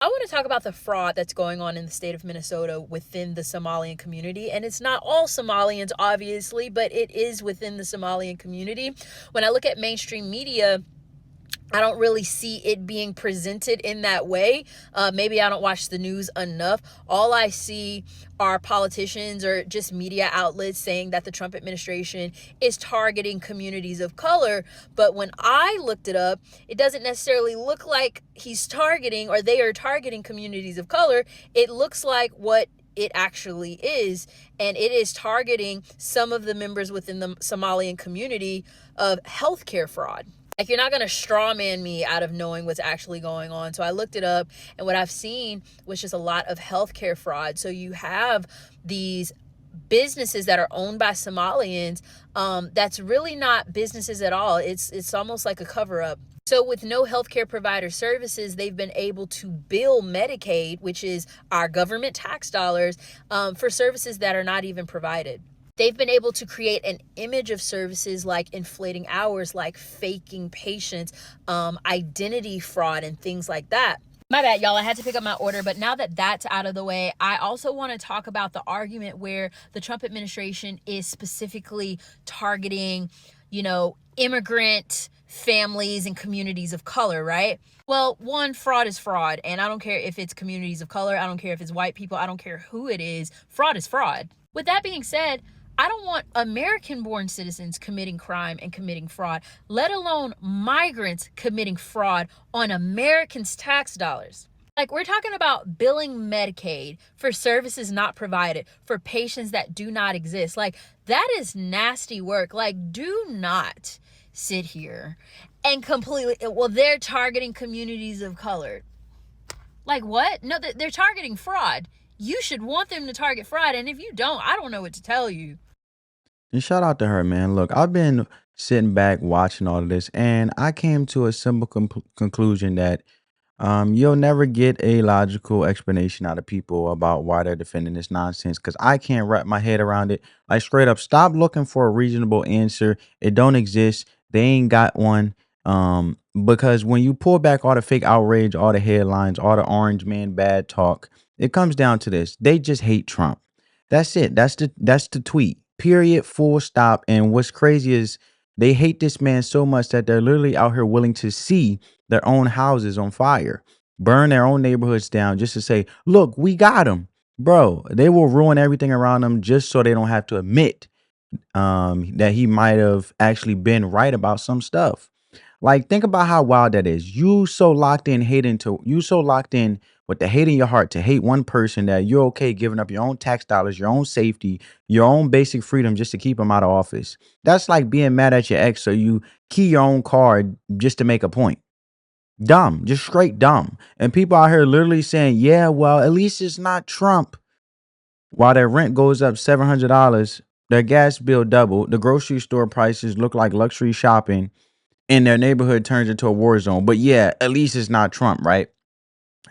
I want to talk about the fraud that's going on in the state of Minnesota within the Somalian community. And it's not all Somalians, obviously, but it is within the Somalian community. When I look at mainstream media, I don't really see it being presented in that way. Maybe I don't watch the news enough. All I see are politicians or just media outlets saying that the Trump administration is targeting communities of color. But when I looked it up, it doesn't necessarily look like he's targeting or they are targeting communities of color. It looks like what it actually is, and it is targeting some of the members within the Somalian community of healthcare fraud. Like, you're not going to straw man me out of knowing what's actually going on. So I looked it up, and what I've seen was just a lot of healthcare fraud. So you have these businesses that are owned by Somalians, that's really not businesses at all. It's almost like a cover up. So with no healthcare provider services, they've been able to bill Medicaid, which is our government tax dollars, for services that are not even provided. They've been able to create an image of services like inflating hours, like faking patients, identity fraud, and things like that. My bad, y'all. I had to pick up my order. But now that that's out of the way, I also want to talk about the argument where the Trump administration is specifically targeting, immigrant families and communities of color, right? Well, one, fraud is fraud. And I don't care if it's communities of color. I don't care if it's white people. I don't care who it is. Fraud is fraud. With that being said, I don't want American-born citizens committing crime and committing fraud, let alone migrants committing fraud on Americans' tax dollars. Like, we're talking about billing Medicaid for services not provided, for patients that do not exist. Like, that is nasty work. Like, do not sit here and they're targeting communities of color. Like, what? No, they're targeting fraud. You should want them to target fraud, and if you don't, I don't know what to tell you. And shout out to her, man. Look, I've been sitting back watching all of this, and I came to a simple conclusion that you'll never get a logical explanation out of people about why they're defending this nonsense because I can't wrap my head around it. Like, straight up, stop looking for a reasonable answer. It don't exist. They ain't got one. Because when you pull back all the fake outrage, all the headlines, all the orange man bad talk, it comes down to this. They just hate Trump. That's it. That's the tweet. Period. Full stop. And what's crazy is they hate this man so much that they're literally out here willing to see their own houses on fire, burn their own neighborhoods down just to say, look, we got him. Bro, they will ruin everything around them just so they don't have to admit that he might have actually been right about some stuff. Like, think about how wild that is. You so locked in with the hate in your heart to hate one person that you're okay giving up your own tax dollars, your own safety, your own basic freedom just to keep him out of office. That's like being mad at your ex, so you key your own car just to make a point. Dumb, just straight dumb. And people out here literally saying, yeah, well, at least it's not Trump. While their rent goes up $700, their gas bill doubled, the grocery store prices look like luxury shopping, and their neighborhood turns into a war zone. But yeah, at least it's not Trump, right?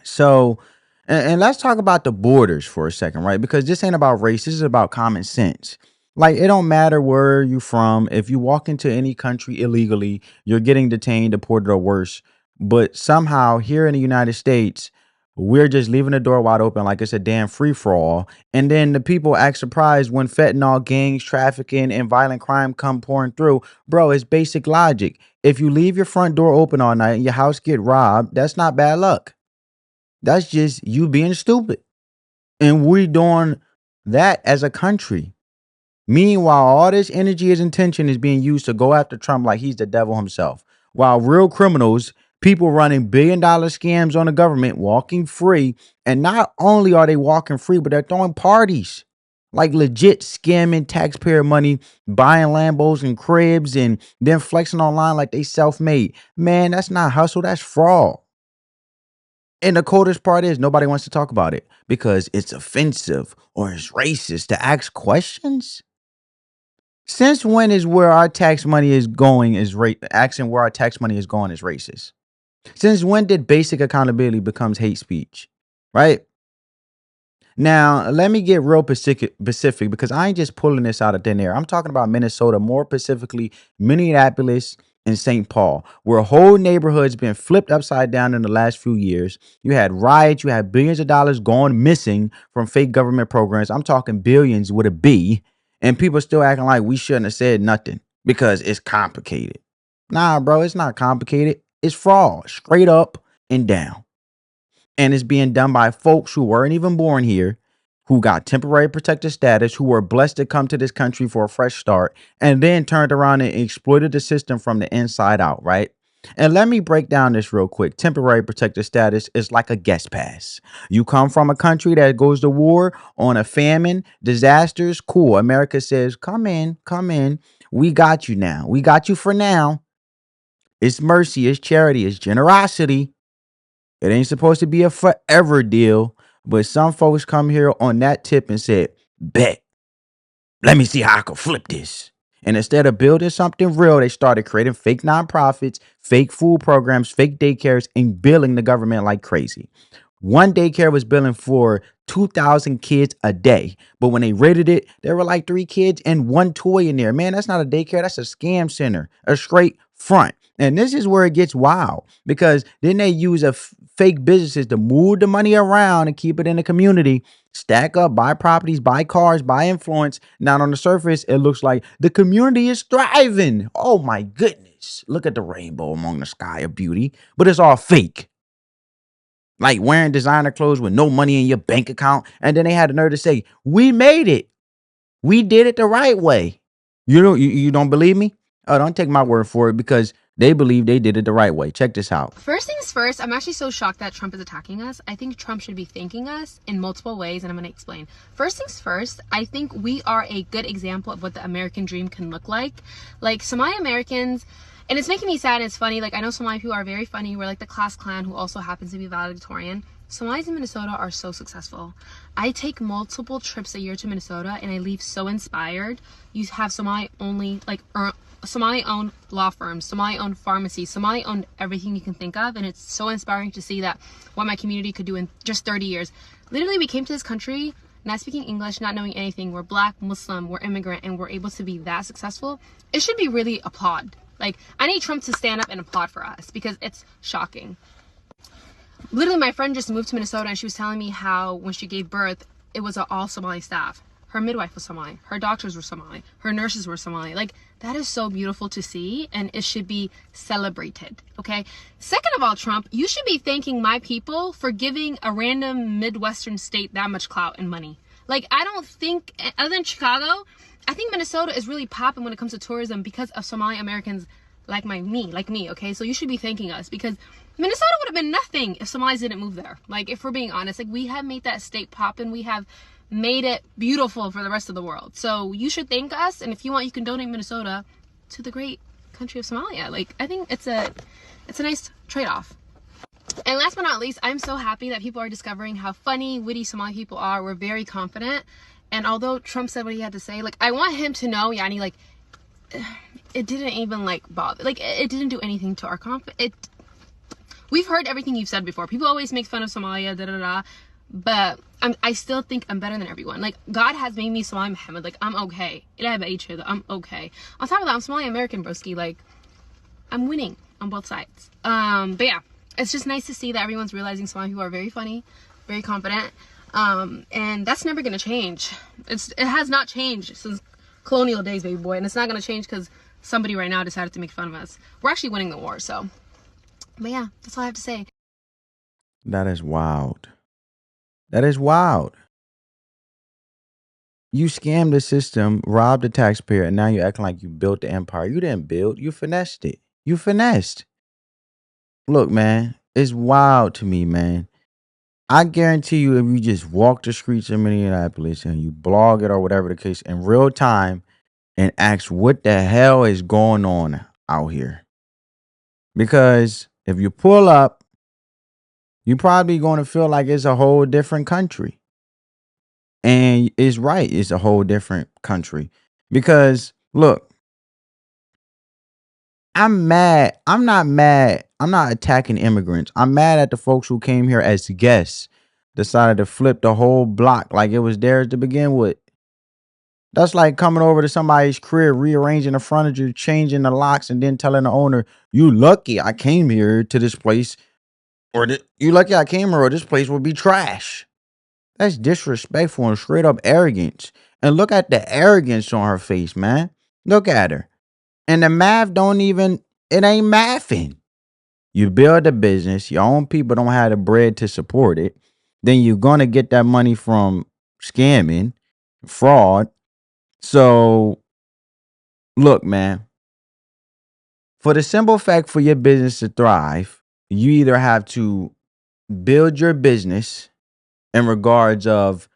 So, and let's talk about the borders for a second, right? Because this ain't about race. This is about common sense. Like, it don't matter where you from. If you walk into any country illegally, you're getting detained, deported, or worse. But somehow here in the United States, we're just leaving the door wide open like it's a damn free for all. And then the people act surprised when fentanyl, gangs, trafficking, and violent crime come pouring through. Bro, it's basic logic. If you leave your front door open all night and your house get robbed, that's not bad luck. That's just you being stupid. And we doing that as a country. Meanwhile, all this energy and intention is being used to go after Trump like he's the devil himself. While real criminals, people running $1 billion scams on the government, walking free. And not only are they walking free, but they're throwing parties. Like legit scamming taxpayer money, buying Lambos and cribs, and then flexing online like they self-made. Man, that's not hustle, that's fraud. And the coldest part is nobody wants to talk about it because it's offensive or it's racist to ask questions. Since when is where our tax money is going is asking where our tax money is going is racist? Since when did basic accountability becomes hate speech? Right? Now, let me get real specific because I ain't just pulling this out of thin air. I'm talking about Minnesota, more specifically Minneapolis in St. Paul, where whole neighborhoods been flipped upside down in the last few years. You had riots, you had billions of dollars gone missing from fake government programs. I'm talking billions with a B, and people still acting like we shouldn't have said nothing because it's complicated. Nah, bro, it's not complicated. It's fraud, straight up and down. And it's being done by folks who weren't even born here, who got temporary protected status, who were blessed to come to this country for a fresh start, and then turned around and exploited the system from the inside out, right? And let me break down this real quick. Temporary protected status is like a guest pass. You come from a country that goes to war on a famine, disasters, cool. America says, come in, come in. We got you now. We got you for now. It's mercy, it's charity, it's generosity. It ain't supposed to be a forever deal, but some folks come here on that tip and said, bet, let me see how I can flip this. And instead of building something real, they started creating fake nonprofits, fake food programs, fake daycares, and billing the government like crazy. One daycare was billing for 2,000 kids a day. But when they rated it, there were like 3 kids and one toy in there. Man, that's not a daycare. That's a scam center, a straight front. And this is where it gets wild because then they use fake businesses to move the money around and keep it in the community, stack up, buy properties, buy cars, buy influence. Now, on the surface, it looks like the community is thriving. Oh my goodness. Look at the rainbow among the sky of beauty, but it's all fake, like wearing designer clothes with no money in your bank account. And then they had the nerve to say, we made it. We did it the right way. You don't believe me? Oh, don't take my word for it because they believe they did it the right way. Check this out. First things first, I'm actually so shocked that Trump is attacking us. I think Trump should be thanking us in multiple ways, and I'm going to explain. First things first, I think we are a good example of what the American dream can look like. Like Somali Americans, and it's making me sad and it's funny. Like I know Somali people are very funny. We're like the class clan who also happens to be valedictorian. Somalis in Minnesota are so successful. I take multiple trips a year to Minnesota and I leave so inspired. You have Somali only, like Somali owned law firms, Somali owned pharmacies, Somali owned everything you can think of. And it's so inspiring to see that what my community could do in just 30 years. Literally, we came to this country not speaking English, not knowing anything. We're Black, Muslim, we're immigrant, and we're able to be that successful. It should be really applauded. Like, I need Trump to stand up and applaud for us because it's shocking. Literally, my friend just moved to Minnesota and she was telling me how when she gave birth, it was an all Somali staff. Her midwife was Somali. Her doctors were Somali. Her nurses were Somali. Like, that is so beautiful to see and it should be celebrated, okay? Second of all, Trump, you should be thanking my people for giving a random Midwestern state that much clout and money. Like, I don't think, other than Chicago, I think Minnesota is really popping when it comes to tourism because of Somali Americans like me, okay? So you should be thanking us because Minnesota would have been nothing if Somalis didn't move there. Like, if we're being honest, like, we have made that state pop and we have made it beautiful for the rest of the world. So you should thank us, and if you want, you can donate Minnesota to the great country of Somalia. Like, I think it's a nice trade-off. And last but not least, I'm so happy that people are discovering how funny, witty Somali people are. We're very confident. And although Trump said what he had to say, like, I want him to know, Yani, like, it didn't even, like, bother. Like, it didn't do anything to our confidence. We've heard everything you've said before. People always make fun of Somalia, da-da-da. But I still think I'm better than everyone. Like, God has made me Somali Muhammad. Like, I'm okay. I'm okay. On top of that, I'm Somali American, broski. Like, I'm winning on both sides. But yeah, it's just nice to see that everyone's realizing Somali people are very funny, very confident. And that's never gonna change. It has not changed since colonial days, baby boy. And it's not gonna change because somebody right now decided to make fun of us. We're actually winning the war, so. But yeah, that's all I have to say. That is wild. That is wild. You scammed the system, robbed the taxpayer, and now you're acting like you built the empire. You didn't build, you finessed it. You finessed. Look, man, it's wild to me, man. I guarantee you, if you just walk the streets of Minneapolis and you blog it or whatever the case in real time and ask what the hell is going on out here. Because if you pull up, you're probably going to feel like it's a whole different country. And it's right, it's a whole different country. Because look, I'm mad. I'm not mad. I'm not attacking immigrants. I'm mad at the folks who came here as guests, decided to flip the whole block like it was theirs to begin with. That's like coming over to somebody's crib, rearranging the furniture, changing the locks, and then telling the owner, "You lucky I came here to this place, or you lucky I came here, or this place would be trash." That's disrespectful and straight up arrogance. And look at the arrogance on her face, man. Look at her. And the math don't even, it ain't mathing. You build a business, your own people don't have the bread to support it. Then you're going to get that money from scamming, fraud. So, look, man, for the simple fact for your business to thrive, you either have to build your business in regards of,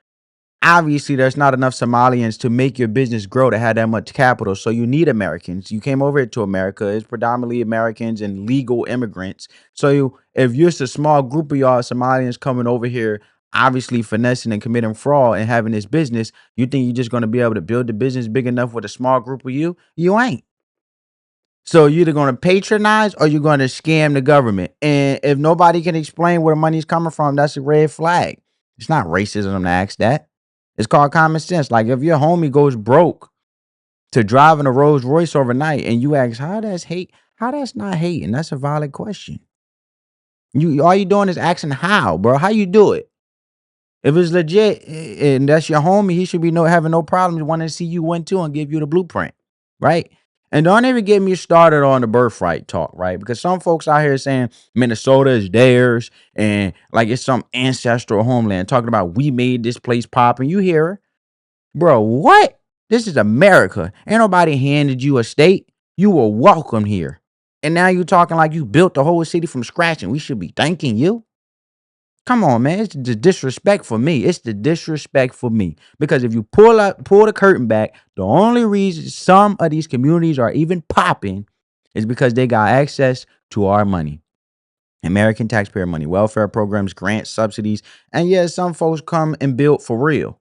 obviously there's not enough Somalians to make your business grow to have that much capital. So you need Americans. You came over here to America. It's predominantly Americans and legal immigrants. So if you're just a small group of y'all Somalians coming over here, obviously finessing and committing fraud and having this business, you think you're just going to be able to build the business big enough with a small group of you? You ain't. So you're either going to patronize or you're going to scam the government. And if nobody can explain where the money's coming from, that's a red flag. It's not racism to ask that. It's called common sense. Like if your homie goes broke to driving a Rolls Royce overnight and you ask, how that's hate? How that's not hating? That's a valid question. You all you doing is asking how, bro. How you do it? If it's legit and that's your homie, he should be having no problems wanting to see you win too and give you the blueprint, right? And don't even get me started on the birthright talk, right? Because some folks out here saying Minnesota is theirs and like it's some ancestral homeland, talking about we made this place pop. And you hear her, bro, what? This is America. Ain't nobody handed you a state. You were welcome here. And now you talking like you built the whole city from scratch and we should be thanking you. Come on, man. It's the disrespect for me. It's the disrespect for me. Because if you pull the curtain back, the only reason some of these communities are even popping is because they got access to our money. American taxpayer money, welfare programs, grants, subsidies. And yeah, some folks come and build for real.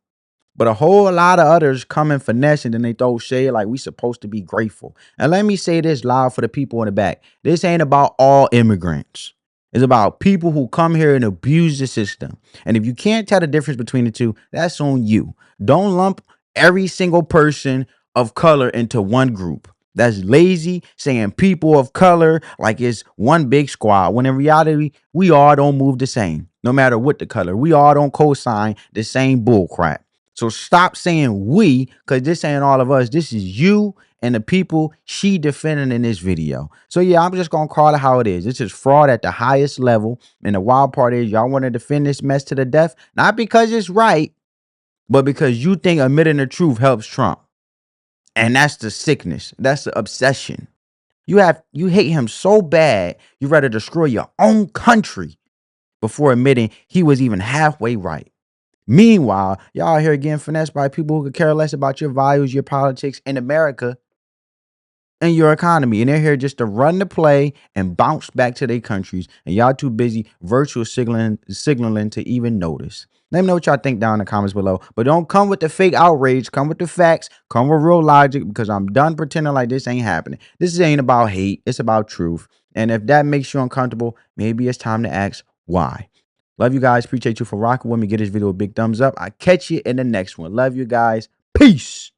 But a whole lot of others come and finesse and then they throw shade like we supposed to be grateful. And let me say this loud for the people in the back. This ain't about all immigrants. It's about people who come here and abuse the system. And if you can't tell the difference between the two, that's on you. Don't lump every single person of color into one group. That's lazy saying people of color like it's one big squad. When in reality, we all don't move the same. No matter what the color. We all don't co-sign the same bull crap. So stop saying we, because this ain't all of us. This is you and the people she defending in this video. So yeah, I'm just going to call it how it is. This is fraud at the highest level. And the wild part is y'all want to defend this mess to the death, not because it's right, but because you think admitting the truth helps Trump. And that's the sickness. That's the obsession. You hate him so bad, you rather destroy your own country before admitting he was even halfway right. Meanwhile, y'all here getting finessed by people who could care less about your values, your politics in America, and your economy. And they're here just to run the play and bounce back to their countries. And y'all too busy virtual signaling to even notice. Let me know what y'all think down in the comments below. But don't come with the fake outrage. Come with the facts. Come with real logic, because I'm done pretending like this ain't happening. This ain't about hate. It's about truth. And if that makes you uncomfortable, maybe it's time to ask why. Love you guys. Appreciate you for rocking with me. Give this video a big thumbs up. I'll catch you in the next one. Love you guys. Peace.